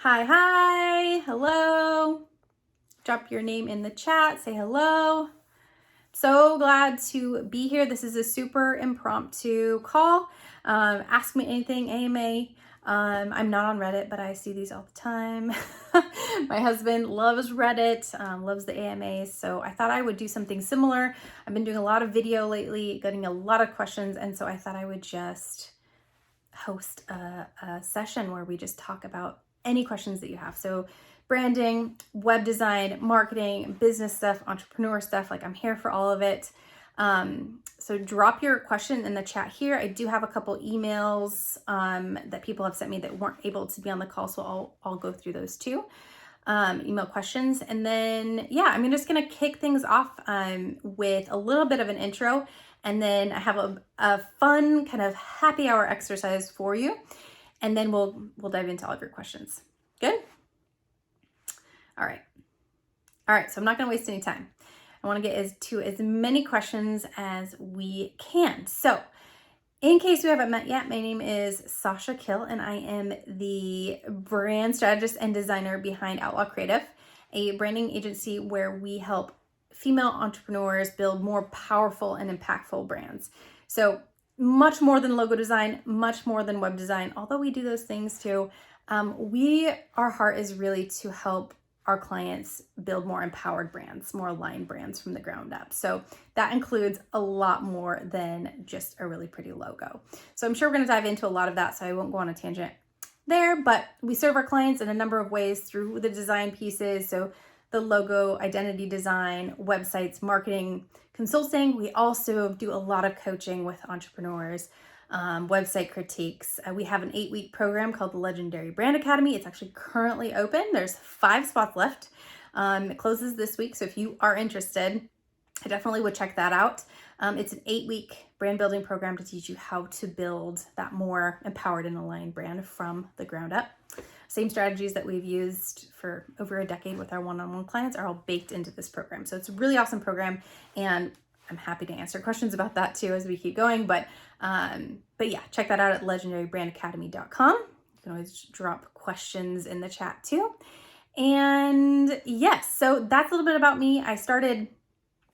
Hi, hello. Drop your name in the chat, say hello. So glad to be here. This is a super impromptu call. Ask me anything, AMA. I'm not on Reddit, but I see these all the time. My husband loves Reddit, loves the AMAs, so I thought I would do something similar. I've been doing a lot of video lately, getting a lot of questions, and so I thought I would just host a session where we just talk about any questions that you have. So branding, web design, marketing, business stuff, entrepreneur stuff, like I'm here for all of it. So drop your question in the chat here. I do have a couple emails that people have sent me that weren't able to be on the call, so I'll go through those too. Email questions. And then, yeah, I'm just going to kick things off with a little bit of an intro. And then I have a fun kind of happy hour exercise for you. And then we'll dive into all of your questions. Good? All right. So I'm not going to waste any time. I want to get to as many questions as we can. So in case we haven't met yet, my name is Sasha Kill, and I am the brand strategist and designer behind Outlaw Creative, a branding agency where we help female entrepreneurs build more powerful and impactful brands. So much more than logo design, much more than web design, although we do those things too. Our heart is really to help our clients build more empowered brands, more aligned brands from the ground up. So that includes a lot more than just a really pretty logo. So I'm sure we're going to dive into a lot of that, so I won't go on a tangent there, but we serve our clients in a number of ways through the design pieces. So the logo, identity design, websites, marketing, consulting. We also do a lot of coaching with entrepreneurs, website critiques. We have an 8-week program called the Legendary Brand Academy. It's actually currently open. There's 5 spots left. It closes this week. So if you are interested, I definitely would check that out. It's an 8-week brand building program to teach you how to build that more empowered and aligned brand from the ground up. Same strategies that we've used for over a decade with our one-on-one clients are all baked into this program. So it's a really awesome program, and I'm happy to answer questions about that too as we keep going. But yeah, check that out at legendarybrandacademy.com. You can always drop questions in the chat too. And yes, so that's a little bit about me. I started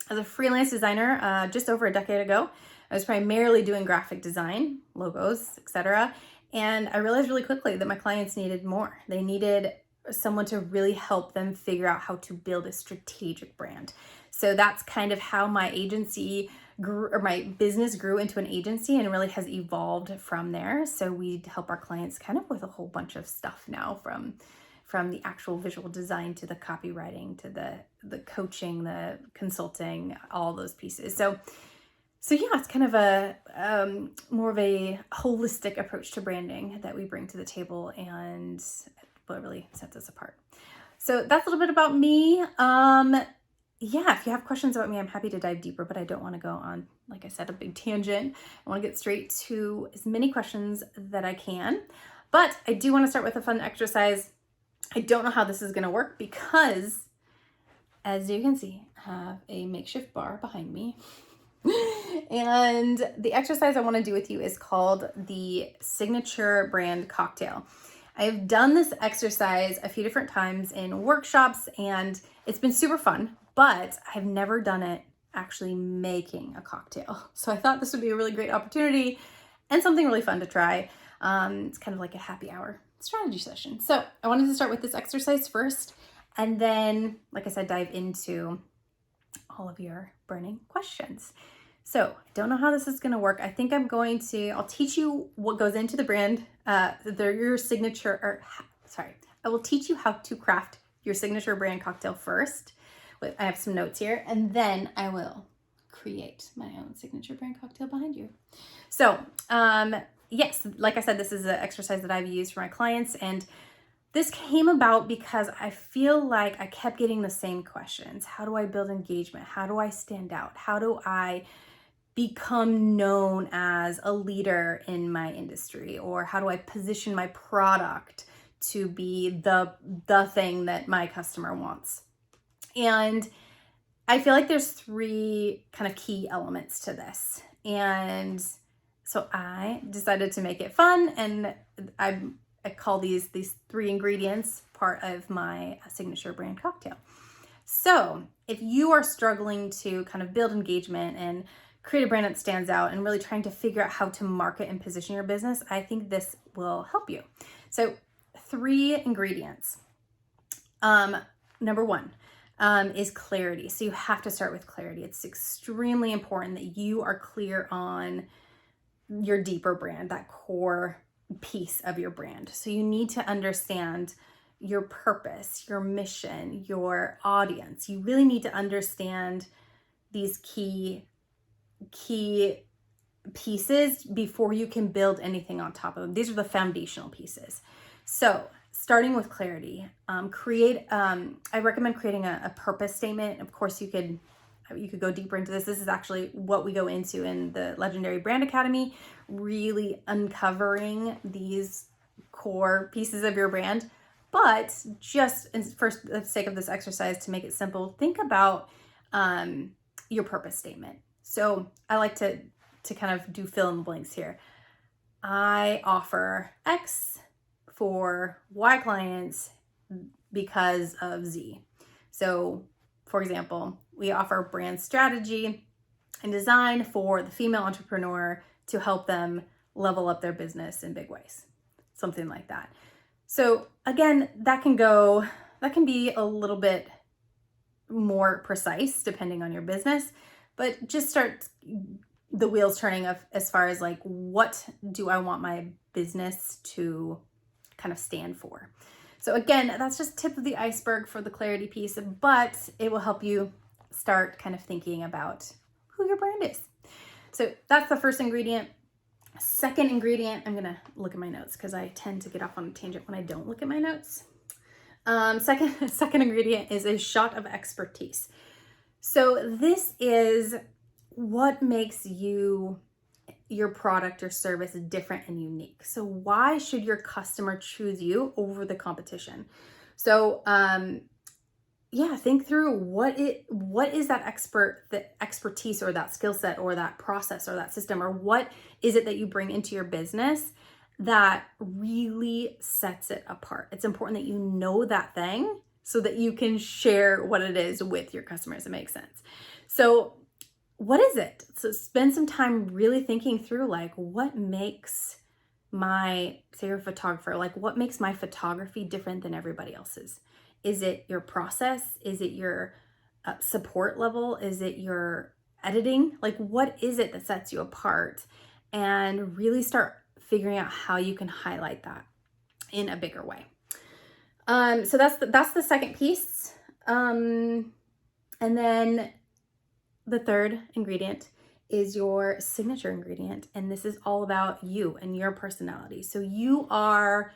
as a freelance designer just over a decade ago. I was primarily doing graphic design, logos, etc. And I realized really quickly that my clients needed more. They needed someone to really help them figure out how to build a strategic brand. So that's kind of how my agency grew, or my business grew into an agency, and really has evolved from there. So we help our clients kind of with a whole bunch of stuff now, from the actual visual design to the copywriting to the coaching, the consulting, all those pieces. So yeah, it's kind of a more of a holistic approach to branding that we bring to the table, and what really sets us apart. So that's a little bit about me. Yeah, if you have questions about me, I'm happy to dive deeper, but I don't want to go on, like I said, a big tangent. I want to get straight to as many questions that I can. But I do want to start with a fun exercise. I don't know how this is going to work because, as you can see, I have a makeshift bar behind me. And the exercise I want to do with you is called the Signature Brand Cocktail. I've done this exercise a few different times in workshops, and it's been super fun, but I've never done it actually making a cocktail. So I thought this would be a really great opportunity and something really fun to try. It's kind of like a happy hour strategy session. So I wanted to start with this exercise first, and then, like I said, dive into all of your burning questions. So I don't know how this is going to work. I think I'll teach you what goes into the brand, your signature, I will teach you how to craft your signature brand cocktail first. I have some notes here, and then I will create my own signature brand cocktail behind you. So, yes, like I said, this is an exercise that I've used for my clients, and this came about because I feel like I kept getting the same questions. How do I build engagement? How do I stand out? How do I become known as a leader in my industry? Or how do I position my product to be the thing that my customer wants? And I feel like there's 3 kind of key elements to this. And so I decided to make it fun, and I call these 3 ingredients part of my signature brand cocktail. So if you are struggling to kind of build engagement and create a brand that stands out and really trying to figure out how to market and position your business, I think this will help you. So 3 ingredients. Number 1 is clarity. So you have to start with clarity. It's extremely important that you are clear on your deeper brand, that core piece of your brand. So you need to understand your purpose, your mission, your audience. You really need to understand these key pieces before you can build anything on top of them. These are the foundational pieces. So starting with clarity, I recommend creating a purpose statement. Of course, you could go deeper into this. This is actually what we go into in the Legendary Brand Academy, really uncovering these core pieces of your brand. But just for the sake of this exercise, to make it simple, think about your purpose statement. So I like to kind of do fill in the blanks here. I offer X for Y clients because of Z. So for example, we offer brand strategy and design for the female entrepreneur to help them level up their business in big ways. Something like that. So again, that can be a little bit more precise depending on your business, but just start the wheels turning as far as like, what do I want my business to kind of stand for? So again, that's just tip of the iceberg for the clarity piece, but it will help you start kind of thinking about who your brand is. So that's the first ingredient. Second ingredient, I'm gonna look at my notes because I tend to get off on a tangent when I don't look at my notes. Second ingredient is a shot of expertise. So this is what makes your product or service different and unique. So why should your customer choose you over the competition? So think through what is that expertise or that skill set or that process or that system, or what is it that you bring into your business that really sets it apart. It's important that you know that thing so that you can share what it is with your customers. It makes sense. So what is it? So spend some time really thinking through, like, what makes say you're a photographer, like what makes my photography different than everybody else's? Is it your process? Is it your support level? Is it your editing? Like, what is it that sets you apart? And really start figuring out how you can highlight that in a bigger way. So that's the second piece. And then the third ingredient is your signature ingredient. And this is all about you and your personality. So you are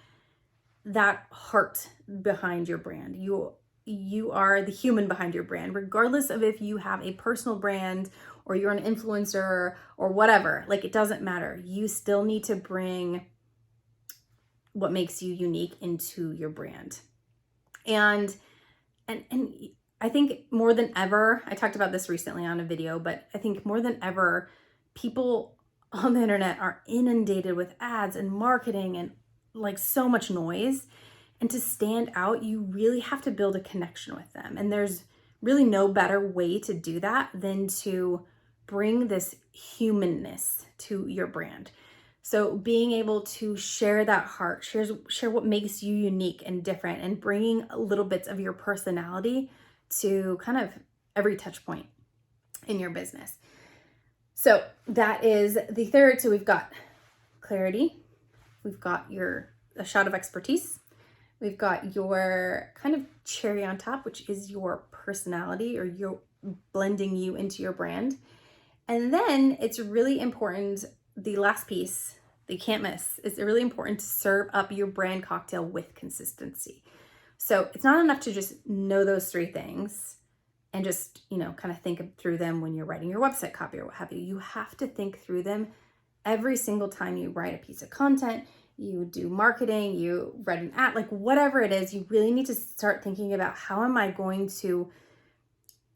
that heart behind your brand. You are the human behind your brand, regardless of if you have a personal brand or you're an influencer or whatever. Like, it doesn't matter. You still need to bring what makes you unique into your brand. And I think more than ever, I talked about this recently on a video, but I think more than ever, people on the internet are inundated with ads and marketing and like so much noise. And to stand out, you really have to build a connection with them. And there's really no better way to do that than to bring this humanness to your brand. So being able to share that heart, share what makes you unique and different, and bringing little bits of your personality to kind of every touch point in your business. So that is the third. So we've got clarity, we've got a shot of expertise, we've got your kind of cherry on top, which is your personality or your blending you into your brand. And then it's really important, the last piece that you can't miss, it's really important to serve up your brand cocktail with consistency. So it's not enough to just know those 3 things and just, kind of think through them when you're writing your website copy or what have you. You have to think through them every single time you write a piece of content, you do marketing, you write an ad, like whatever it is, you really need to start thinking about, how am I going to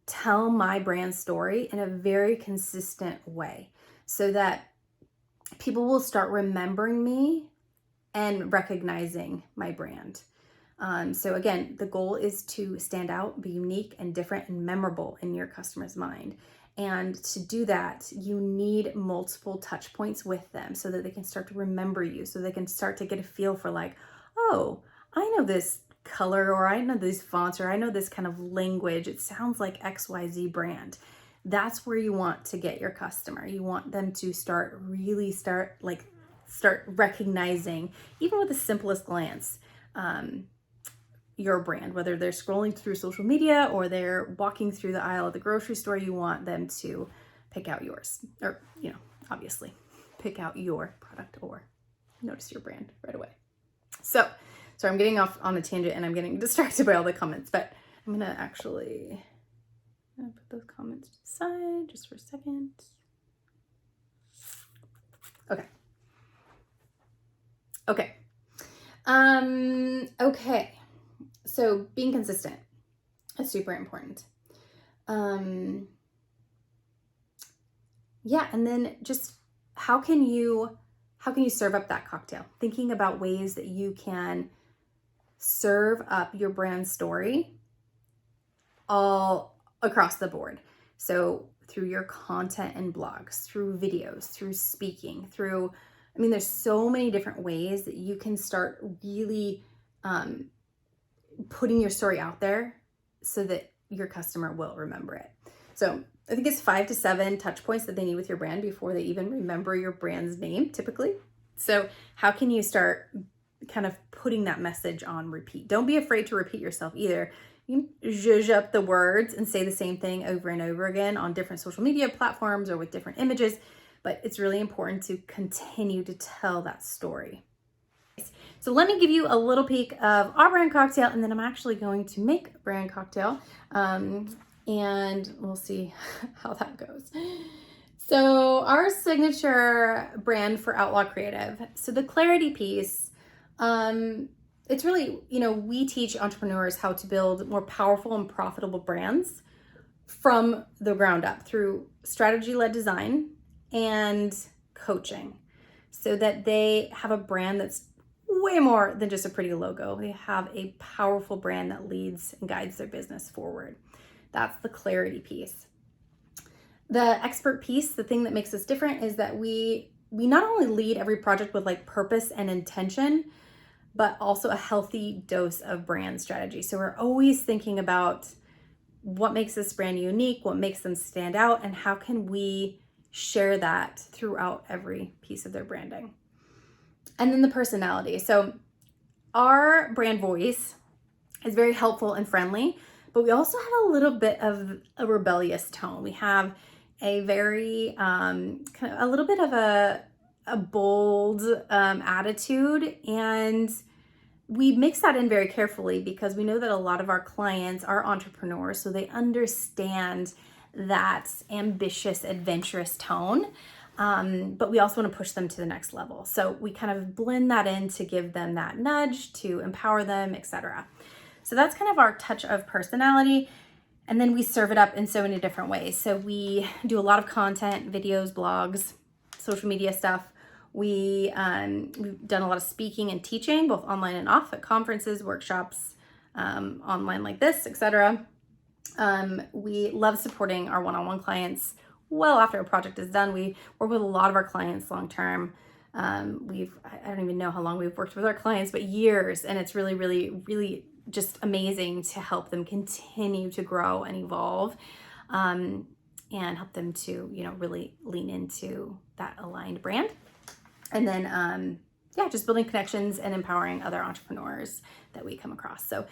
tell my brand story in a very consistent way so that people will start remembering me and recognizing my brand. So again, the goal is to stand out, be unique and different and memorable in your customer's mind. And to do that, you need multiple touch points with them so that they can start to remember you, so they can start to get a feel for like, oh, I know this color, or I know these fonts, or I know this kind of language. It sounds like XYZ brand. That's where you want to get your customer. You want them to start recognizing, even with the simplest glance, your brand, whether they're scrolling through social media or they're walking through the aisle at the grocery store. You want them to pick out yours, or, obviously pick out your product or notice your brand right away. So I'm getting off on a tangent and I'm getting distracted by all the comments, but I'm gonna actually put those comments to the side just for a second. Okay. Okay. So being consistent is super important. And then just how can you serve up that cocktail? Thinking about ways that you can serve up your brand story all across the board. So through your content and blogs, through videos, through speaking, there's so many different ways that you can start really putting your story out there so that your customer will remember it. So I think it's 5 to 7 touch points that they need with your brand before they even remember your brand's name, typically. So how can you start kind of putting that message on repeat? Don't be afraid to repeat yourself either. You can zhuzh up the words and say the same thing over and over again on different social media platforms or with different images, but it's really important to continue to tell that story. So let me give you a little peek of our brand cocktail, and then I'm actually going to make a brand cocktail, and we'll see how that goes. So our signature brand for Outlaw Creative. So the clarity piece, it's really, we teach entrepreneurs how to build more powerful and profitable brands from the ground up through strategy-led design and coaching, so that they have a brand that's way more than just a pretty logo. They have a powerful brand that leads and guides their business forward. That's the clarity piece. The expert piece, the thing that makes us different, is that we not only lead every project with like purpose and intention, but also a healthy dose of brand strategy. So we're always thinking about what makes this brand unique, what makes them stand out, and how can we share that throughout every piece of their branding. And then the personality. So our brand voice is very helpful and friendly, but we also have a little bit of a rebellious tone. We have a very kind of a little bit of a bold attitude, and we mix that in very carefully because we know that a lot of our clients are entrepreneurs, so they understand that ambitious, adventurous tone. But we also want to push them to the next level. So we kind of blend that in to give them that nudge, to empower them, etc. So that's kind of our touch of personality. And then we serve it up in so many different ways. So we do a lot of content, videos, blogs, social media stuff. We've done a lot of speaking and teaching, both online and off, at conferences, workshops, online like this, etc. We love supporting our one-on-one clients well after a project is done. We work with a lot of our clients long-term. I don't even know how long we've worked with our clients, but years. And it's really, really, really just amazing to help them continue to grow and evolve, and help them to, really lean into that aligned brand. And then, just building connections and empowering other entrepreneurs that we come across. So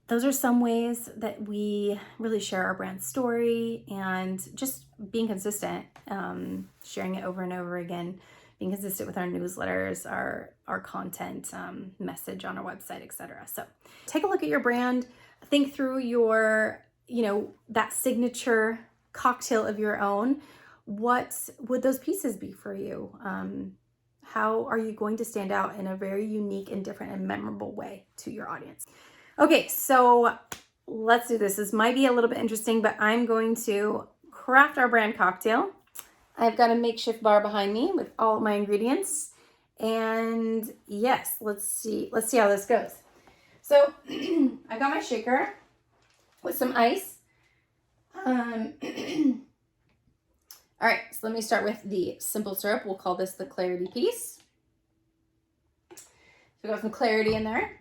those are some ways that we really share our brand story, and just being consistent, sharing it over and over again, being consistent with our newsletters, our content, message on our website, etc. So take a look at your brand, think through your, that signature cocktail of your own. What would those pieces be for you? How are you going to stand out in a very unique and different and memorable way to your audience? Okay, so let's do this. This might be a little bit interesting, but I'm going to craft our brand cocktail. I've got a makeshift bar behind me with all of my ingredients, And yes, let's see how this goes. So I got my shaker with some ice. All right, so let me start with the simple syrup. We'll call this the clarity piece. So we got some clarity in there.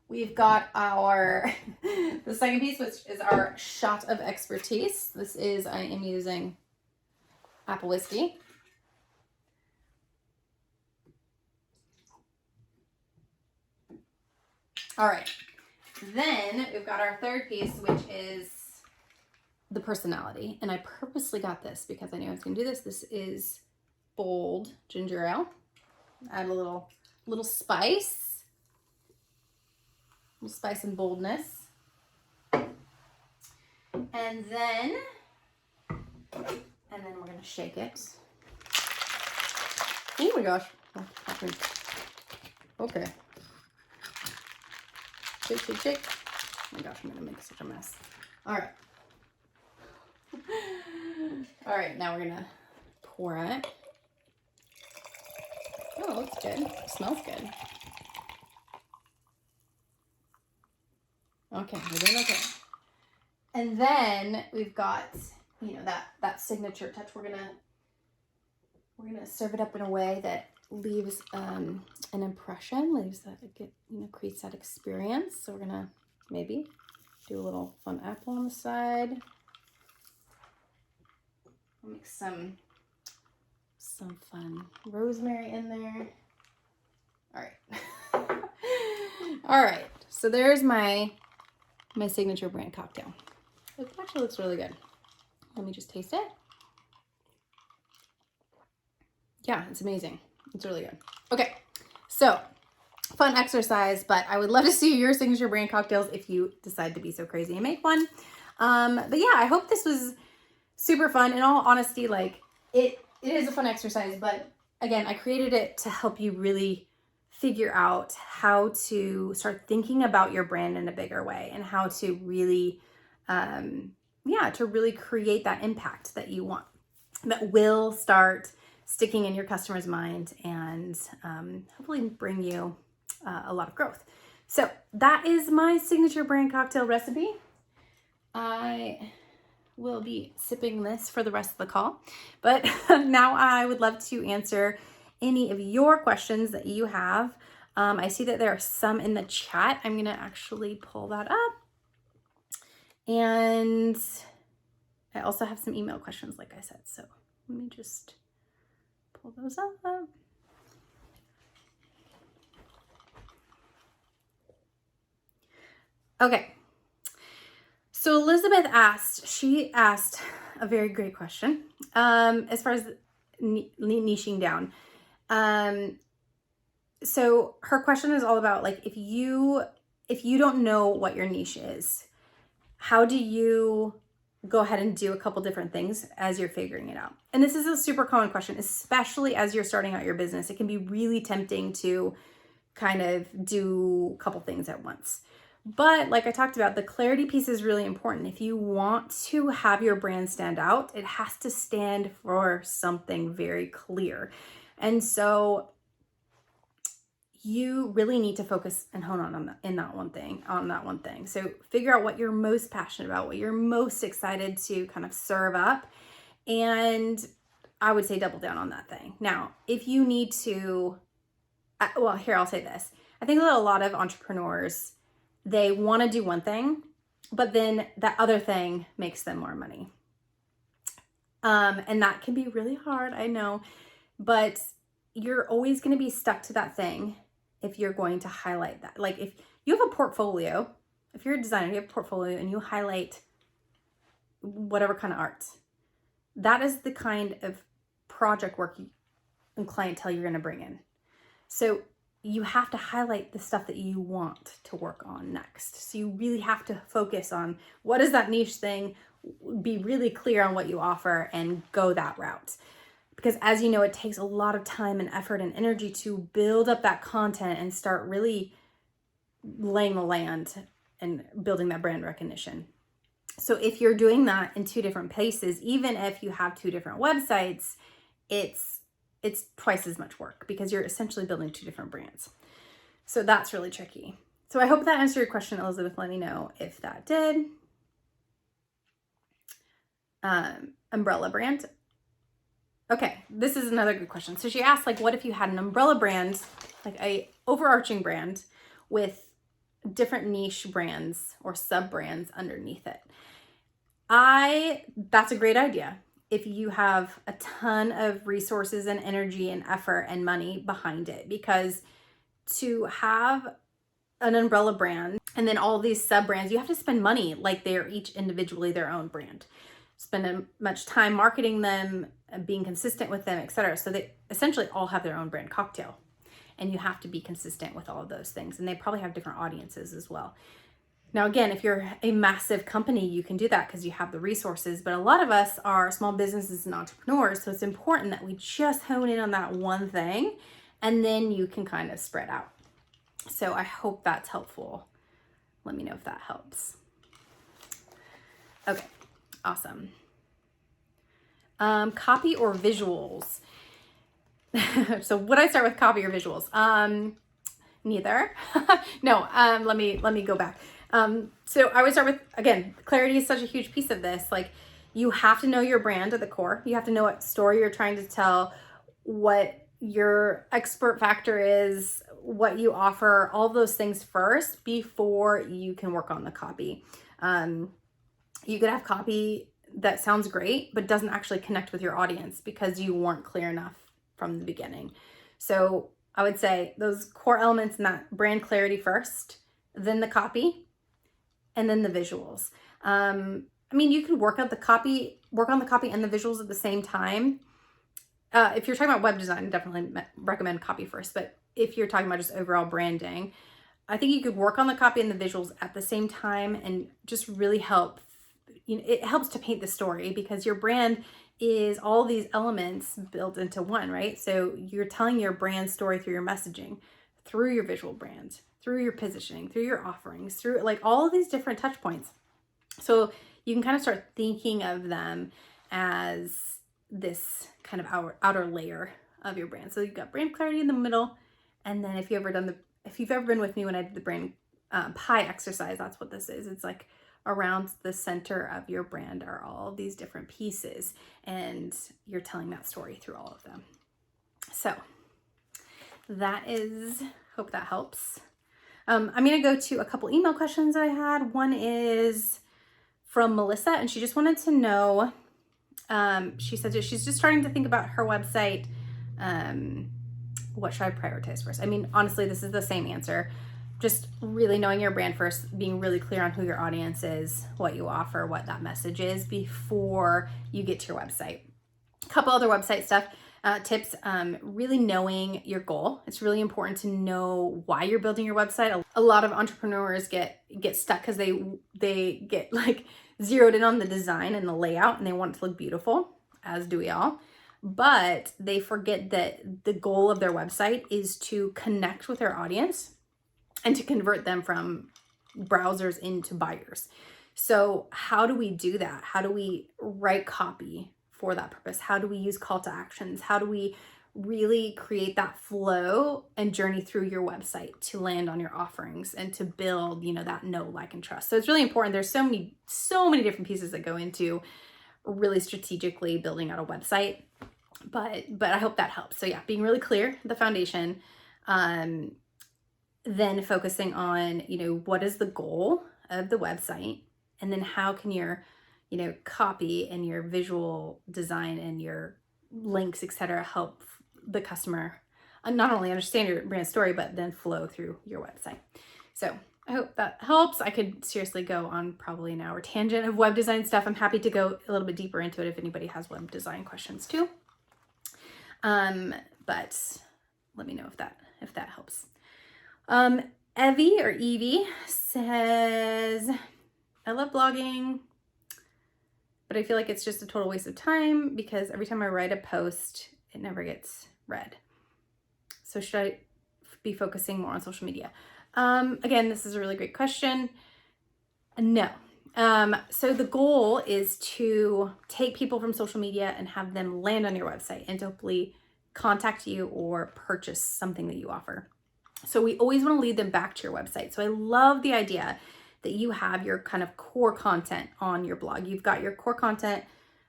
We've got our, the second piece, which is our shot of expertise. This is, I am using apple whiskey. All right, then we've got our third piece, which is the personality. And I purposely got this because I knew I was gonna do this. This is bold ginger ale. Add a little spice. Little spice and boldness. And then we're gonna shake it. Oh my gosh. Okay. Shake, shake, shake. Oh my gosh, I'm gonna make such a mess. All right. All right, now we're gonna pour it. Oh, it looks good. It smells good. Okay, we're doing okay. And then we've got, you know, that signature touch. We're gonna serve it up in a way that leaves an impression, creates that experience. So we're gonna maybe do a little fun apple on the side. I'll make some fun rosemary in there. All right. All right. So there's my signature brand cocktail. It actually looks really good. Let me just taste it. Yeah, it's amazing. It's really good. Okay, so fun exercise, but I would love to see your signature brand cocktails if you decide to be so crazy and make one. But yeah, I hope this was super fun. In all honesty, like it is a fun exercise, but again, I created it to help you really figure out how to start thinking about your brand in a bigger way and how to really, to really create that impact that you want, that will start sticking in your customer's mind and hopefully bring you a lot of growth. So that is my signature brand cocktail recipe. I will be sipping this for the rest of the call, but now I would love to answer any of your questions that you have. I see that there are some in the chat. I'm gonna actually pull that up. And I also have some email questions, like I said. So let me just pull those up. Okay. So Elizabeth she asked a very great question as far as niching down. So her question is all about, like, if you don't know what your niche is, how do you go ahead and do a couple different things as you're figuring it out? And this is a super common question, especially as you're starting out your business. It can be really tempting to kind of do a couple things at once. But like I talked about, the clarity piece is really important. If you want to have your brand stand out, it has to stand for something very clear. And so you really need to focus and hone on that one thing. So figure out what you're most passionate about, what you're most excited to kind of serve up. And I would say double down on that thing. Now, if you need to, I'll say this. I think that a lot of entrepreneurs, they want to do one thing, but then that other thing makes them more money. And that can be really hard, I know, but you're always going to be stuck to that thing if you're going to highlight that. Like if you have a portfolio, if you're a designer, you have a portfolio and you highlight whatever kind of art, that is the kind of project work and clientele you're going to bring in. So you have to highlight the stuff that you want to work on next. So you really have to focus on what is that niche thing, be really clear on what you offer and go that route. Because as you know, it takes a lot of time and effort and energy to build up that content and start really laying the land and building that brand recognition. So if you're doing that in two different places, even if you have two different websites, it's it's twice as much work because you're essentially building two different brands. So that's really tricky. So I hope that answered your question, Elizabeth. Let me know if that did. Umbrella brand. Okay, this is another good question. So she asked, like, what if you had an umbrella brand, like a overarching brand with different niche brands or sub brands underneath it? That's a great idea. If you have a ton of resources and energy and effort and money behind it, because to have an umbrella brand and then all these sub brands, you have to spend money like they're each individually their own brand. Spend much time marketing them, being consistent with them, etc. So they essentially all have their own brand cocktail, and you have to be consistent with all of those things. And they probably have different audiences as well. Now, again, if you're a massive company, you can do that because you have the resources. But a lot of us are small businesses and entrepreneurs. So it's important that we just hone in on that one thing, and then you can kind of spread out. So I hope that's helpful. Let me know if that helps. Okay, awesome. Copy or visuals? So would I start with copy or visuals? Neither. No, let me go back. So I would start with, again, clarity is such a huge piece of this. Like, you have to know your brand at the core. You have to know what story you're trying to tell, what your expert factor is, what you offer, all those things first before you can work on the copy. You could have copy that sounds great, but doesn't actually connect with your audience because you weren't clear enough from the beginning. So I would say those core elements in that brand clarity first, then the copy, and then the visuals. I mean, you can work on the copy and the visuals at the same time. If you're talking about web design, I definitely recommend copy first. But if you're talking about just overall branding, I think you could work on the copy and the visuals at the same time and just really help. It helps to paint the story because your brand is all these elements built into one, right? So you're telling your brand story through your messaging, through your visual brand, through your positioning, through your offerings, through like all of these different touch points. So you can kind of start thinking of them as this kind of outer layer of your brand. So you've got brand clarity in the middle. And then if you've ever been with me when I did the brand pie exercise, that's what this is. It's like around the center of your brand are all these different pieces, and you're telling that story through all of them. So hope that helps. I'm going to go to a couple email questions I had. One is from Melissa, and she just wanted to know, she said that she's just starting to think about her website. What should I prioritize first? I mean, honestly, this is the same answer. Just really knowing your brand first, being really clear on who your audience is, what you offer, what that message is before you get to your website. A couple other website stuff, tips, really knowing your goal. It's really important to know why you're building your website. A lot of entrepreneurs get stuck because they get like zeroed in on the design and the layout and they want it to look beautiful, as do we all. But they forget that the goal of their website is to connect with their audience and to convert them from browsers into buyers. So how do we do that? How do we write copy for that purpose? How do we use call to actions? How do we really create that flow and journey through your website to land on your offerings and to build, that know, like, and trust? So it's really important. There's so many different pieces that go into really strategically building out a website, but I hope that helps. So yeah, being really clear, the foundation, then focusing on, what is the goal of the website, and then how can your, copy and your visual design and your links, etc., help the customer not only understand your brand story, but then flow through your website. So I hope that helps. I could seriously go on probably an hour tangent of web design stuff. I'm happy to go a little bit deeper into it if anybody has web design questions too. But let me know if that helps. Evie says, I love blogging, but I feel like it's just a total waste of time because every time I write a post, it never gets read. So should I be focusing more on social media? Again, this is a really great question. No. So the goal is to take people from social media and have them land on your website and to hopefully contact you or purchase something that you offer. So we always want to lead them back to your website. So I love the idea that you have your kind of core content on your blog. You've got your core content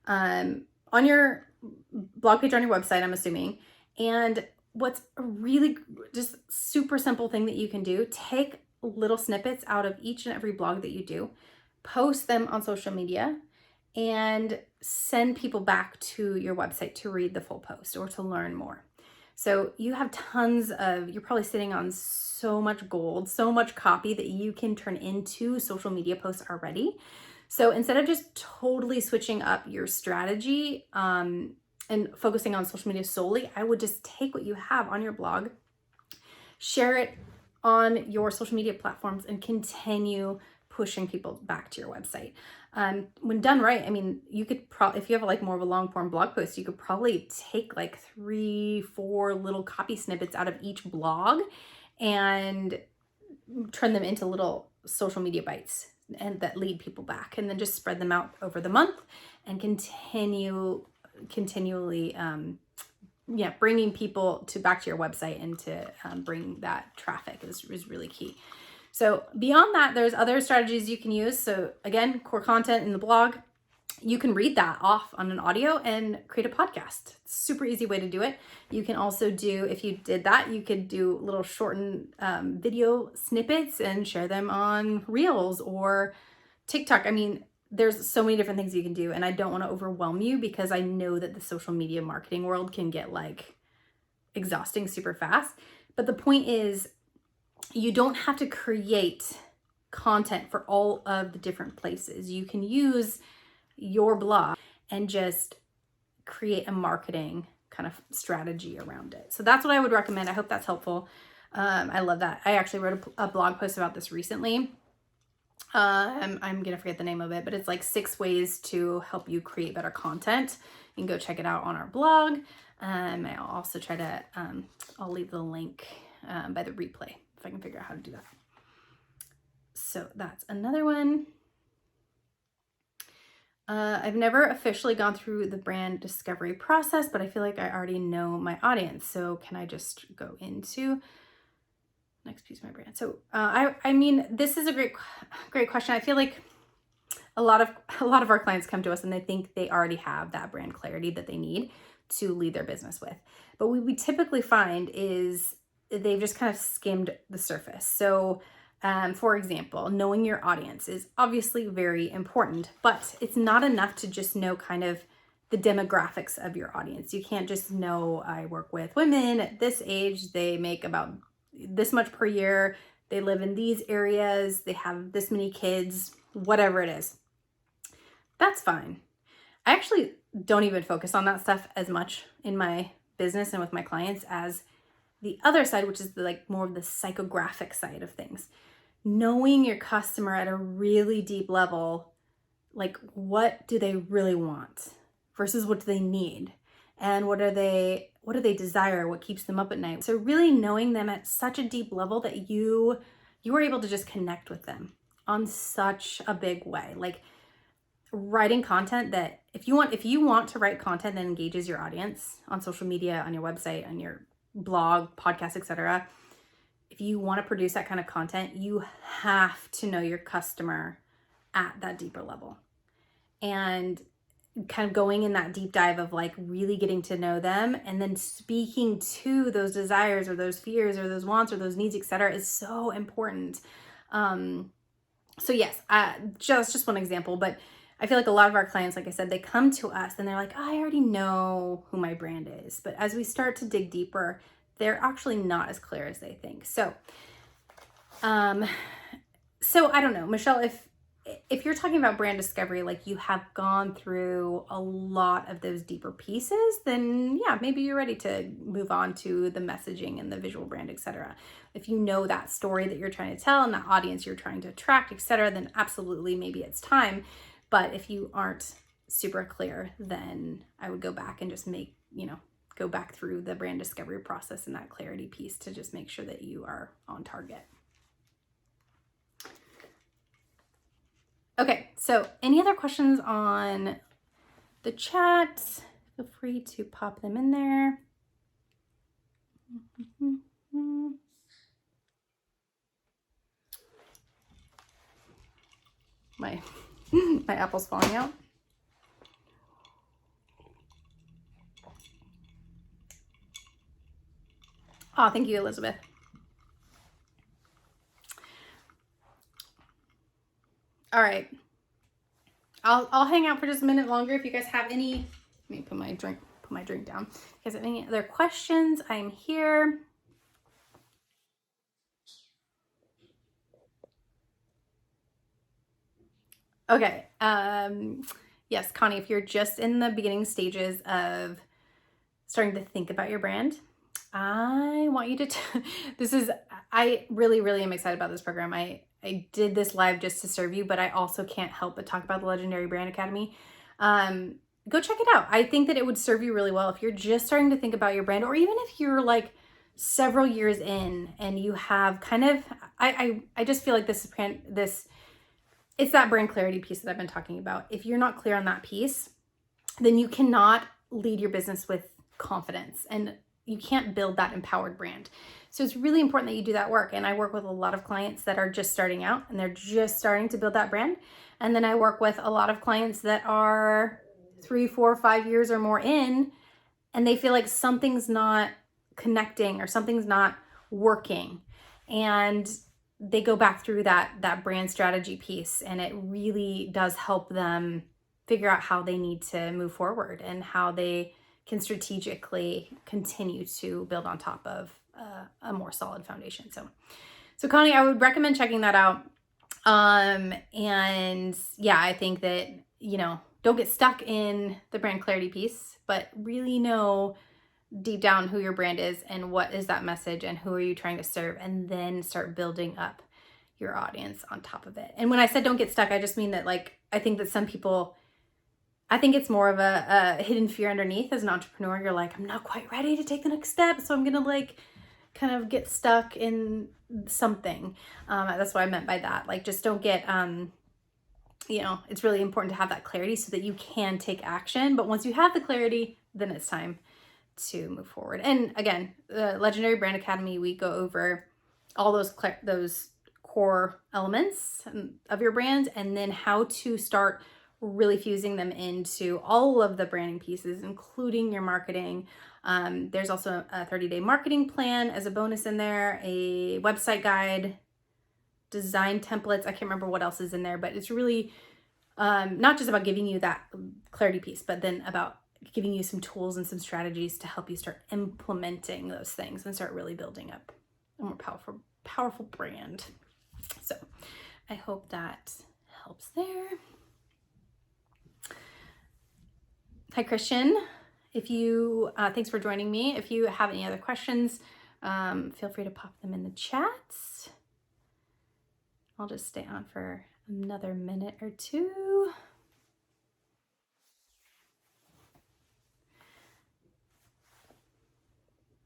on your blog page on your website, I'm assuming. And what's a really just super simple thing that you can do, take little snippets out of each and every blog that you do, post them on social media, and send people back to your website to read the full post or to learn more. So you have you're probably sitting on so much gold, so much copy that you can turn into social media posts already. So instead of just totally switching up your strategy and focusing on social media solely, I would just take what you have on your blog, share it on your social media platforms, and continue pushing people back to your website. When done right, I mean, you could probably, if you have like more of a long form blog post, you could probably take like 3-4 little copy snippets out of each blog and turn them into little social media bites and that lead people back, and then just spread them out over the month and continually bringing people back to your website and to bring that traffic is really key. So beyond that, there's other strategies you can use. So again, core content in the blog, you can read that off on an audio and create a podcast. Super easy way to do it. You can also do, if you did that, you could do little shortened video snippets and share them on Reels or TikTok. I mean, there's so many different things you can do, and I don't want to overwhelm you because I know that the social media marketing world can get like exhausting super fast. But the point is, you don't have to create content for all of the different places. You can use your blog and just create a marketing kind of strategy around it. So that's what I would recommend. I hope that's helpful. I love that. I actually wrote a blog post about this recently. I'm going to forget the name of it, but it's like 6 ways to help you create better content. You can go check it out on our blog. I'll also try to, I'll leave the link by the replay if I can figure out how to do that. So that's another one. I've never officially gone through the brand discovery process, but I feel like I already know my audience. So can I just go into next piece of my brand? So I mean, this is a great question. I feel like a lot of our clients come to us and they think they already have that brand clarity that they need to lead their business with. But what we typically find is they've just kind of skimmed the surface. So for example, knowing your audience is obviously very important, but it's not enough to just know kind of the demographics of your audience. You can't just know, I work with women at this age, they make about this much per year, they live in these areas, they have this many kids, whatever it is. That's fine. I actually don't even focus on that stuff as much in my business and with my clients as the other side, which is more of the psychographic side of things. Knowing your customer at a really deep level, like what do they really want versus what do they need? And what do they desire? What keeps them up at night? So really knowing them at such a deep level that you are able to just connect with them on such a big way. Like writing content that if you want to write content that engages your audience on social media, on your website, on your blog, podcast, etc. If you want to produce that kind of content, you have to know your customer at that deeper level. And kind of going in that deep dive of like really getting to know them and then speaking to those desires or those fears or those wants or those needs, etc., is so important. So yes, just one example, but I feel like a lot of our clients, like I said, they come to us and they're like, I already know who my brand is. But as we start to dig deeper, they're actually not as clear as they think. So, I don't know, Michelle, if you're talking about brand discovery, like you have gone through a lot of those deeper pieces, then yeah, maybe you're ready to move on to the messaging and the visual brand, etc. If you know that story that you're trying to tell and that audience you're trying to attract, etc., then absolutely, maybe it's time. But if you aren't super clear, then I would go back and just go back through the brand discovery process and that clarity piece to just make sure that you are on target. Okay, so any other questions on the chat? Feel free to pop them in there. My apple's falling out. Oh, thank you, Elizabeth. All right. I'll hang out for just a minute longer. If you guys have any, let me put my drink down. If you guys have any other questions, I'm here. Okay. Yes, Connie, if you're just in the beginning stages of starting to think about your brand, I want you to, I really, really am excited about this program. I did this live just to serve you, but I also can't help but talk about the Legendary Brand Academy. Go check it out. I think that it would serve you really well if you're just starting to think about your brand, or even if you're like several years in and you have kind of, I just feel like it's that brand clarity piece that I've been talking about. If you're not clear on that piece, then you cannot lead your business with confidence and you can't build that empowered brand. So it's really important that you do that work. And I work with a lot of clients that are just starting out and they're just starting to build that brand. And then I work with a lot of clients that are 3, 4, 5 years or more in, and they feel like something's not connecting or something's not working. And they go back through that brand strategy piece, and it really does help them figure out how they need to move forward and how they can strategically continue to build on top of a more solid foundation. So Connie, I would recommend checking that out. And yeah, I think that, don't get stuck in the brand clarity piece, but really know deep down who your brand is and what is that message and who are you trying to serve, and then start building up your audience on top of it. And when I said don't get stuck, I just mean that, like, I think that some people, I think it's more of a hidden fear underneath. As an entrepreneur, you're like, I'm not quite ready to take the next step, so I'm gonna like kind of get stuck in something. That's what I meant by that. Like, just don't get it's really important to have that clarity so that you can take action. But once you have the clarity, then it's time to move forward. And again, the Legendary Brand Academy, we go over all those core elements of your brand, and then how to start really fusing them into all of the branding pieces, including your marketing. There's also a 30-day marketing plan as a bonus in there, a website guide, design templates. I can't remember what else is in there, but it's really not just about giving you that clarity piece, but then about giving you some tools and some strategies to help you start implementing those things and start really building up a more powerful brand. So I hope that helps there. Hi, Christian. If you, thanks for joining me. If you have any other questions, feel free to pop them in the chat. I'll just stay on for another minute or two.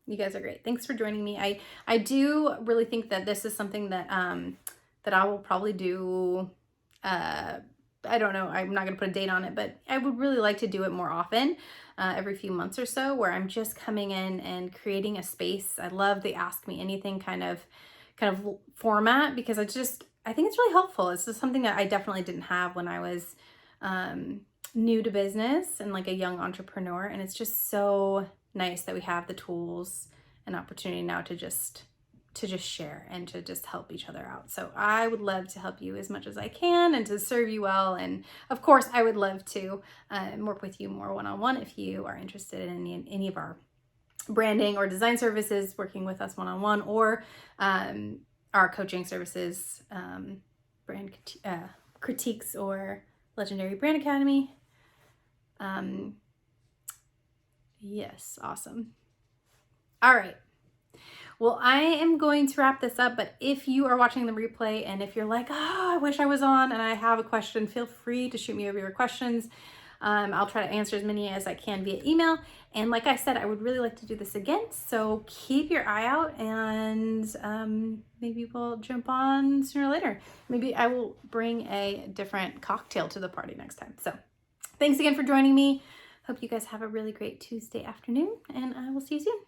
You guys are great. Thanks for joining me. I do really think that this is something that that I will probably do. I don't know. I'm not going to put a date on it, but I would really like to do it more often, every few months or so, where I'm just coming in and creating a space. I love the Ask Me Anything kind of format, because I think it's really helpful. It's just something that I definitely didn't have when I was new to business and like a young entrepreneur. And it's just so nice that we have the tools and opportunity now to just share and to just help each other out. So I would love to help you as much as I can and to serve you well. And of course, I would love to work with you more one-on-one if you are interested in any of our branding or design services, working with us one-on-one, or our coaching services, brand critiques, or Legendary Brand Academy. Yes, awesome. All right. Well, I am going to wrap this up, but if you are watching the replay and if you're like, oh, I wish I was on and I have a question, feel free to shoot me over your questions. I'll try to answer as many as I can via email. And like I said, I would really like to do this again. So keep your eye out, and maybe we'll jump on sooner or later. Maybe I will bring a different cocktail to the party next time. So thanks again for joining me. Hope you guys have a really great Tuesday afternoon, and I will see you soon.